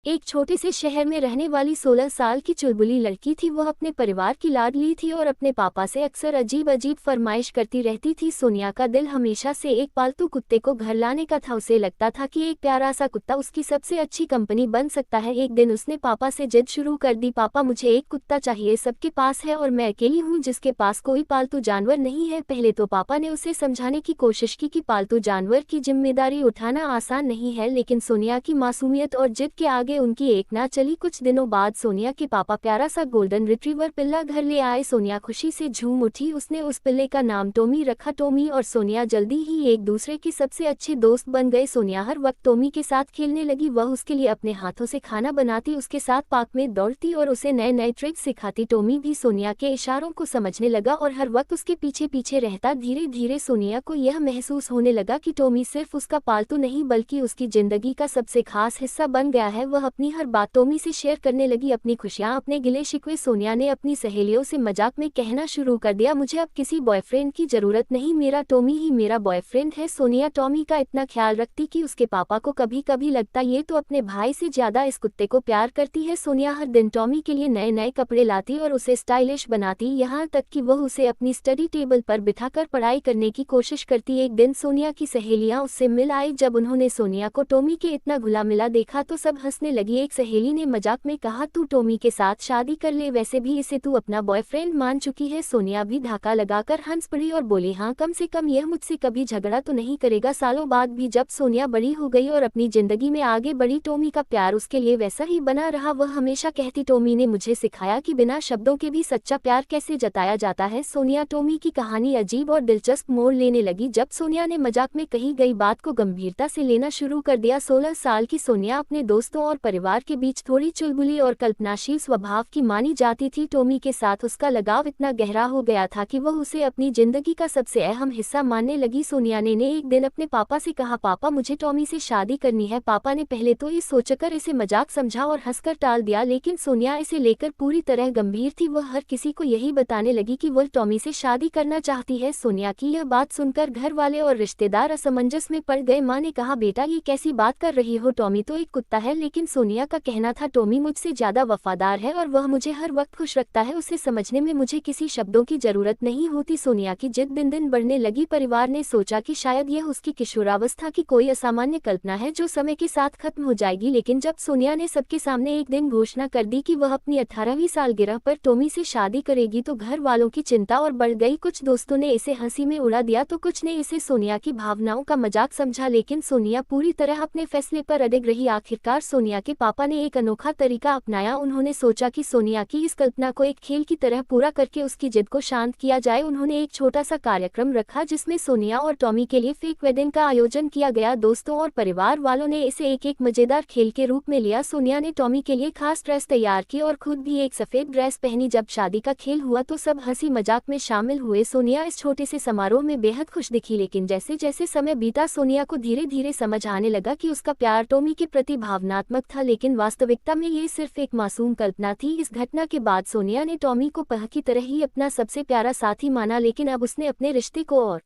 एक छोटे से शहर में रहने वाली 16 साल की चुलबुली लड़की थी। वह अपने परिवार की लाडली थी और अपने पापा से अक्सर अजीब अजीब फरमाइश करती रहती थी। सोनिया का दिल हमेशा से एक पालतू कुत्ते को घर लाने का था। उसे लगता था कि एक प्यारा सा कुत्ता उसकी सबसे अच्छी कंपनी बन सकता है। एक दिन उसने पापा से जिद शुरू कर दी, पापा मुझे एक कुत्ता चाहिए, सबके पास है और मैं अकेली हूँ जिसके पास कोई पालतू जानवर नहीं है। पहले तो पापा ने उसे समझाने की कोशिश की कि पालतू जानवर की जिम्मेदारी उठाना आसान नहीं है, लेकिन सोनिया की मासूमियत और जिद के आगे उनकी एक ना चली। कुछ दिनों बाद सोनिया के पापा प्यारा सा गोल्डन रिट्रीवर पिल्ला घर ले आए। सोनिया खुशी से झूम उठी। उसने उस पिल्ले का नाम टॉमी रखा। टॉमी और सोनिया जल्दी ही एक दूसरे की सबसे अच्छे दोस्त बन गए। सोनिया हर वक्त टॉमी के साथ खेलने लगी। वह उसके लिए अपने हाथों से खाना बनाती, उसके साथ पार्क में दौड़ती और उसे नए नए ट्रिक्स सिखाती। टॉमी भी सोनिया के इशारों को समझने लगा और हर वक्त उसके पीछे पीछे रहता। धीरे धीरे सोनिया को यह महसूस होने लगा कि टॉमी सिर्फ उसका पालतू नहीं बल्कि उसकी जिंदगी का सबसे खास हिस्सा बन गया है। वह अपनी हर बात टॉमी से शेयर करने लगी, अपनी खुशियां, अपने गिले शिकवे। सोनिया ने अपनी सहेलियों से मजाक में कहना शुरू कर दिया, मुझे अब किसी बॉयफ्रेंड की जरूरत नहीं, मेरा टॉमी ही मेरा बॉयफ्रेंड है। सोनिया टॉमी का इतना ख्याल रखती कि उसके पापा को कभी कभी लगता ये तो अपने भाई से ज्यादा इस कुत्ते को प्यार करती है। सोनिया हर दिन टॉमी के लिए नए नए कपड़े लाती और उसे स्टाइलिश बनाती, यहाँ तक कि वह उसे अपनी स्टडी टेबल पर बिठाकर पढ़ाई करने की कोशिश करती। एक दिन सोनिया की सहेलियां उससे मिल आई। जब उन्होंने सोनिया को टॉमी के इतना घुला मिला देखा तो सब हंसने लगी। एक सहेली ने मजाक में कहा, तू टॉमी के साथ शादी कर ले, वैसे भी इसे तू अपना बॉयफ्रेंड मान चुकी है। सोनिया भी धाका लगाकर हंस पड़ी और बोली, हाँ कम से कम यह मुझसे कभी झगड़ा तो नहीं करेगा। सालों बाद भी जब सोनिया बड़ी हो गई और अपनी जिंदगी में आगे बढ़ी, टॉमी का प्यार उसके लिए वैसा ही बना रहा। वह हमेशा कहती, टॉमी ने मुझे सिखाया कि बिना शब्दों के भी सच्चा प्यार कैसे जताया जाता है। सोनिया टॉमी की कहानी अजीब और दिलचस्प मोड़ लेने लगी जब सोनिया ने मजाक में कही गई बात को गंभीरता से लेना शुरू कर दिया। 16 साल की सोनिया अपने दोस्तों और परिवार के बीच थोड़ी चुलबुली और कल्पनाशील स्वभाव की मानी जाती थी। टॉमी के साथ उसका लगाव इतना गहरा हो गया था कि वह उसे अपनी जिंदगी का सबसे अहम हिस्सा मानने लगी। सोनिया ने एक दिन अपने पापा से कहा, पापा मुझे टॉमी से शादी करनी है। पापा ने पहले तो ये सोचकर इसे मजाक समझा और हंसकर टाल दिया, लेकिन सोनिया इसे लेकर पूरी तरह गंभीर थी। वह हर किसी को यही बताने लगी कि वह टॉमी से शादी करना चाहती है। सोनिया की यह बात सुनकर घर वाले और रिश्तेदार असमंजस में पड़ गए। माँ ने कहा, बेटा ये कैसी बात कर रही हो, टॉमी तो एक कुत्ता है। लेकिन सोनिया का कहना था, टॉमी मुझसे ज्यादा वफादार है और वह मुझे हर वक्त खुश रखता है, उसे समझने में मुझे किसी शब्दों की जरूरत नहीं होती। सोनिया की जिद दिन दिन बढ़ने लगी। परिवार ने सोचा कि शायद यह उसकी किशोरावस्था की कोई असामान्य कल्पना है जो समय के साथ खत्म हो जाएगी। लेकिन जब सोनिया ने सबके सामने एक दिन घोषणा कर दी कि वह अपनी 18वीं सालगिरह पर टॉमी से शादी करेगी तो घर वालों की चिंता और बढ़ गई। कुछ दोस्तों ने इसे हंसी में उड़ा दिया तो कुछ ने इसे सोनिया की भावनाओं का मजाक समझा, लेकिन सोनिया पूरी तरह अपने फैसले पर अडिग रही। आखिरकार सोनिया के पापा ने एक अनोखा तरीका अपनाया। उन्होंने सोचा कि सोनिया की इस कल्पना को एक खेल की तरह पूरा करके उसकी जिद को शांत किया जाए। उन्होंने एक छोटा सा कार्यक्रम रखा जिसमें सोनिया और टॉमी के लिए फेक वेडिंग का आयोजन किया गया। दोस्तों और परिवार वालों ने इसे एक मजेदार खेल के रूप में लिया। सोनिया ने टॉमी के लिए खास ड्रेस तैयार की और खुद भी एक सफेद ड्रेस पहनी। जब शादी का खेल हुआ तो सब हंसी मजाक में शामिल हुए। सोनिया इस छोटे से समारोह में बेहद खुश दिखी, लेकिन जैसे जैसे समय बीता सोनिया को धीरे धीरे समझ आने लगा कि उसका प्यार टॉमी के प्रति भावनात्मक था, लेकिन वास्तविकता में ये सिर्फ एक मासूम कल्पना थी। इस घटना के बाद सोनिया ने टॉमी को पह की तरह ही अपना सबसे प्यारा साथी माना, लेकिन अब उसने अपने रिश्ते को और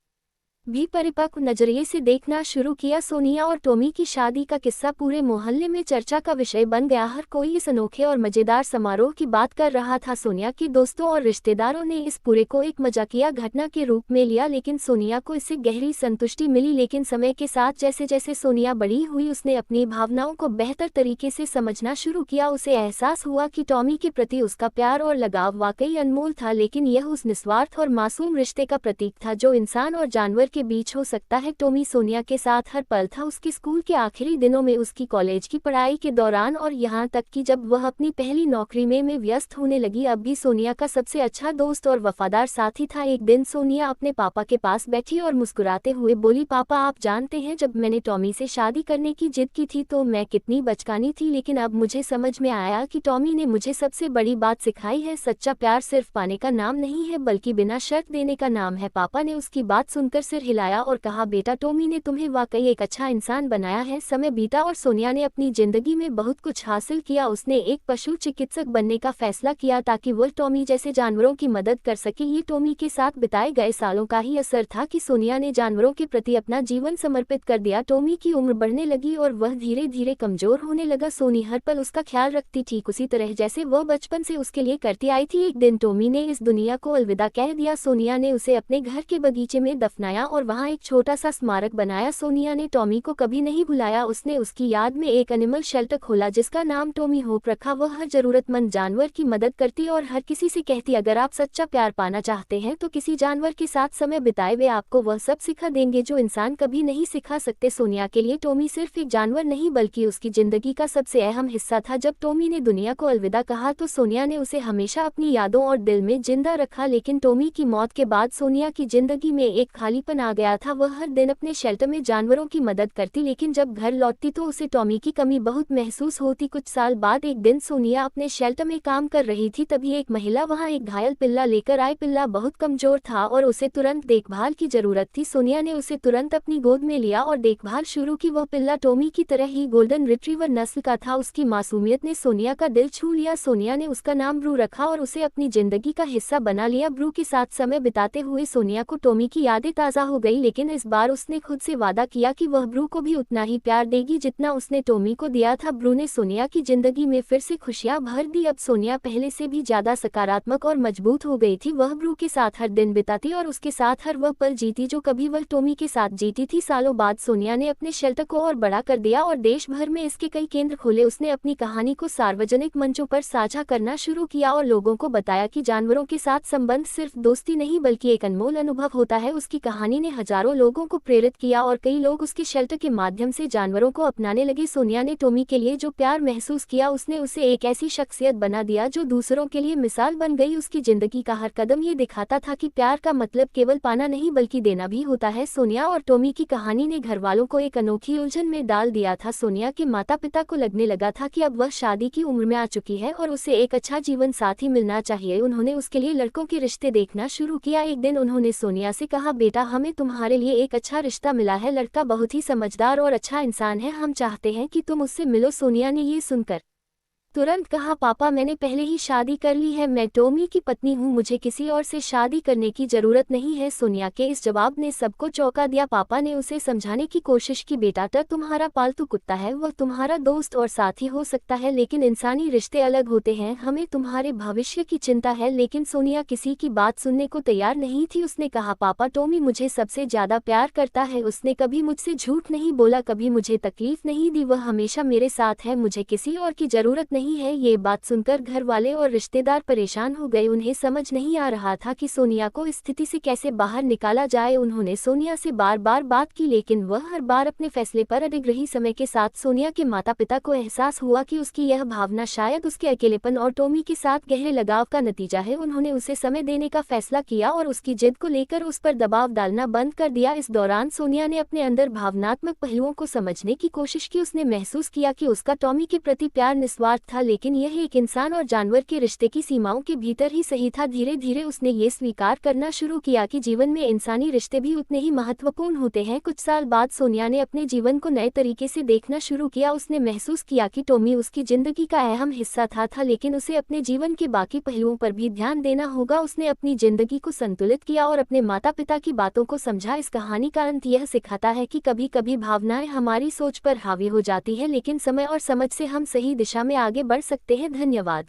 भी परिपक्व नजरिए से देखना शुरू किया। सोनिया और टॉमी की शादी का किस्सा पूरे मोहल्ले में चर्चा का विषय बन गया। हर कोई इस अनोखे और मजेदार समारोह की बात कर रहा था। सोनिया के दोस्तों और रिश्तेदारों ने इस पूरे को एक मजाकिया घटना के रूप में लिया, लेकिन सोनिया को इससे गहरी संतुष्टि मिली। लेकिन समय के साथ जैसे जैसे सोनिया बड़ी हुई उसने अपनी भावनाओं को बेहतर तरीके से समझना शुरू किया। उसे एहसास हुआ कि टॉमी के प्रति उसका प्यार और लगाव वाकई अनमोल था, लेकिन यह उस निस्वार्थ और मासूम रिश्ते का प्रतीक था जो इंसान और जानवर के बीच हो सकता है। टॉमी सोनिया के साथ हर पल था, उसके स्कूल के आखिरी दिनों में, उसकी कॉलेज की पढ़ाई के दौरान और यहाँ तक कि जब वह अपनी पहली नौकरी में व्यस्त होने लगी। अब भी सोनिया का सबसे अच्छा दोस्त और वफादार साथी था। एक दिन सोनिया अपने पापा के पास बैठी और मुस्कुराते हुए बोली, पापा आप जानते हैं जब मैंने टॉमी से शादी करने की जिद की थी तो मैं कितनी बचकानी थी, लेकिन अब मुझे समझ में आया कि टॉमी ने मुझे सबसे बड़ी बात सिखाई है, सच्चा प्यार सिर्फ पाने का नाम नहीं है बल्कि बिना शर्त देने का नाम है। पापा ने उसकी बात सुनकर सिर हिलाया और कहा, बेटा टॉमी ने तुम्हें वाकई एक अच्छा इंसान बनाया है। समय बीता और सोनिया ने अपनी जिंदगी में बहुत कुछ हासिल किया। उसने एक पशु चिकित्सक बनने का फैसला किया ताकि वह टॉमी जैसे जानवरों की मदद कर सके। ये टॉमी के साथ बिताए गए सालों का ही असर था कि सोनिया ने जानवरों के प्रति अपना जीवन समर्पित कर दिया। टॉमी की उम्र बढ़ने लगी और वह धीरे धीरे कमजोर होने लगा। सोनी हर पल उसका ख्याल रखती, ठीक उसी तरह जैसे वह बचपन से उसके लिए करती आई थी। एक दिन टॉमी ने इस दुनिया को अलविदा कह दिया। सोनिया ने उसे अपने घर के बगीचे में दफनाया और वहाँ एक छोटा सा स्मारक बनाया। सोनिया ने टॉमी को कभी नहीं भुलाया। उसने उसकी याद में एक एनिमल शेल्टर खोला जिसका नाम टॉमी होप रखा। वह हर जरूरतमंद जानवर की मदद करती और हर किसी से कहती, अगर आप सच्चा प्यार पाना चाहते हैं तो किसी जानवर के साथ समय बिताए, वे आपको वह सब सिखा देंगे जो इंसान कभी नहीं सिखा सकते। सोनिया के लिए टॉमी सिर्फ एक जानवर नहीं बल्कि उसकी जिंदगी का सबसे अहम हिस्सा था। जब टॉमी ने दुनिया को अलविदा कहा तो सोनिया ने उसे हमेशा अपनी यादों और दिल में जिंदा रखा। लेकिन टॉमी की मौत के बाद सोनिया की जिंदगी में एक खालीपन आ गया था। वह हर दिन अपने शेल्टर में जानवरों की मदद करती, लेकिन जब घर लौटती तो उसे टॉमी की कमी बहुत महसूस होती। कुछ साल बाद एक दिन सोनिया अपने शेल्टर में काम कर रही थी, तभी एक महिला वहां एक घायल पिल्ला लेकर आई। पिल्ला बहुत कमजोर था और उसे तुरंत देखभाल की जरूरत थी। सोनिया ने उसे तुरंत अपनी गोद में लिया और देखभाल शुरू की। वह पिल्ला टॉमी की तरह ही गोल्डन रिट्रीवर नस्ल का था। उसकी मासूमियत ने सोनिया का दिल छू लिया। सोनिया ने उसका नाम ब्रू रखा और उसे अपनी जिंदगी का हिस्सा बना लिया। ब्रू के साथ समय बिताते हुए सोनिया को टॉमी की यादें ताज़ा हो गई, लेकिन इस बार उसने खुद से वादा किया कि वह ब्रू को भी उतना ही प्यार देगी जितना उसने टॉमी को दिया था। ब्रू ने सोनिया की जिंदगी में फिर से खुशियां भर दी। अब सोनिया पहले से भी ज्यादा सकारात्मक और मजबूत हो गई थी। वह ब्रू के साथ हर दिन बिताती और उसके साथ हर वह पल जीती जो कभी वह टॉमी के साथ जीती थी। सालों बाद सोनिया ने अपने शेल्टर को और बड़ा कर दिया और देश भर में इसके कई केंद्र खोले। उसने अपनी कहानी को सार्वजनिक मंचों पर साझा करना शुरू किया और लोगों को बताया कि जानवरों के साथ संबंध सिर्फ दोस्ती नहीं बल्कि एक अनमोल अनुभव होता है। उसकी कहानी ने हजारों लोगों को प्रेरित किया और कई लोग उसके शेल्टर के माध्यम से जानवरों को अपनाने लगे। सोनिया ने टॉमी के लिए जो प्यार महसूस किया उसने उसे एक ऐसी शख्सियत बना दिया जो दूसरों के लिए मिसाल बन गई। उसकी जिंदगी का हर कदम ये दिखाता था कि प्यार का मतलब केवल पाना नहीं बल्कि देना भी होता है। सोनिया और टॉमी की कहानी ने घर वालों को एक अनोखी उलझन में डाल दिया था। सोनिया के माता पिता को लगने लगा था कि अब वह शादी की उम्र में आ चुकी है और उसे एक अच्छा जीवन साथी मिलना चाहिए। उन्होंने उसके लिए लड़कों के रिश्ते देखना शुरू किया। एक दिन उन्होंने सोनिया से कहा, बेटा हमें तुम्हारे लिए एक अच्छा रिश्ता मिला है। लड़का बहुत ही समझदार और अच्छा इंसान है, हम चाहते हैं कि तुम उससे मिलो। सोनिया ने ये सुनकर तुरंत कहा, पापा मैंने पहले ही शादी कर ली है, मैं टॉमी की पत्नी हूँ, मुझे किसी और से शादी करने की जरूरत नहीं है। सोनिया के इस जवाब ने सबको चौंका दिया। पापा ने उसे समझाने की कोशिश की, बेटा टर तुम्हारा पालतू कुत्ता है, वह तुम्हारा दोस्त और साथी हो सकता है लेकिन इंसानी रिश्ते अलग होते हैं, हमें तुम्हारे भविष्य की चिंता है। लेकिन सोनिया किसी की बात सुनने को तैयार नहीं थी। उसने कहा, पापा टॉमी मुझे सबसे ज्यादा प्यार करता है, उसने कभी मुझसे झूठ नहीं बोला, कभी मुझे तकलीफ नहीं दी, वह हमेशा मेरे साथ है, मुझे किसी और की जरूरत नहीं है। ये बात सुनकर घर वाले और रिश्तेदार परेशान हो गए। उन्हें समझ नहीं आ रहा था कि सोनिया को इस स्थिति से कैसे बाहर निकाला जाए। उन्होंने सोनिया से बार बार बात की लेकिन वह हर बार अपने फैसले पर अडिग रही। समय के साथ सोनिया के माता पिता को एहसास हुआ कि उसकी यह भावना शायद उसके अकेलेपन और टॉमी के साथ गहरे लगाव का नतीजा है। उन्होंने उसे समय देने का फैसला किया और उसकी जिद को लेकर उस पर दबाव डालना बंद कर दिया। इस दौरान सोनिया ने अपने अंदर भावनात्मक पहलुओं को समझने की कोशिश की। उसने महसूस किया कि उसका टॉमी के प्रति प्यार निस्वार्थ था, लेकिन यह एक इंसान और जानवर के रिश्ते की सीमाओं के भीतर ही सही था। धीरे धीरे उसने ये स्वीकार करना शुरू किया कि जीवन में इंसानी रिश्ते भी उतने ही महत्वपूर्ण होते हैं। कुछ साल बाद सोनिया ने अपने जीवन को नए तरीके से देखना शुरू किया। उसने महसूस किया कि टॉमी उसकी जिंदगी का अहम हिस्सा था, लेकिन उसे अपने जीवन के बाकी पहलुओं पर भी ध्यान देना होगा। उसने अपनी जिंदगी को संतुलित किया और अपने माता पिता की बातों को समझा। इस कहानी का अंत यह सिखाता है कि कभी कभी भावनाएं हमारी सोच पर हावी हो जाती है, लेकिन समय और समझ से हम सही दिशा में आगे बढ़ सकते हैं। धन्यवाद।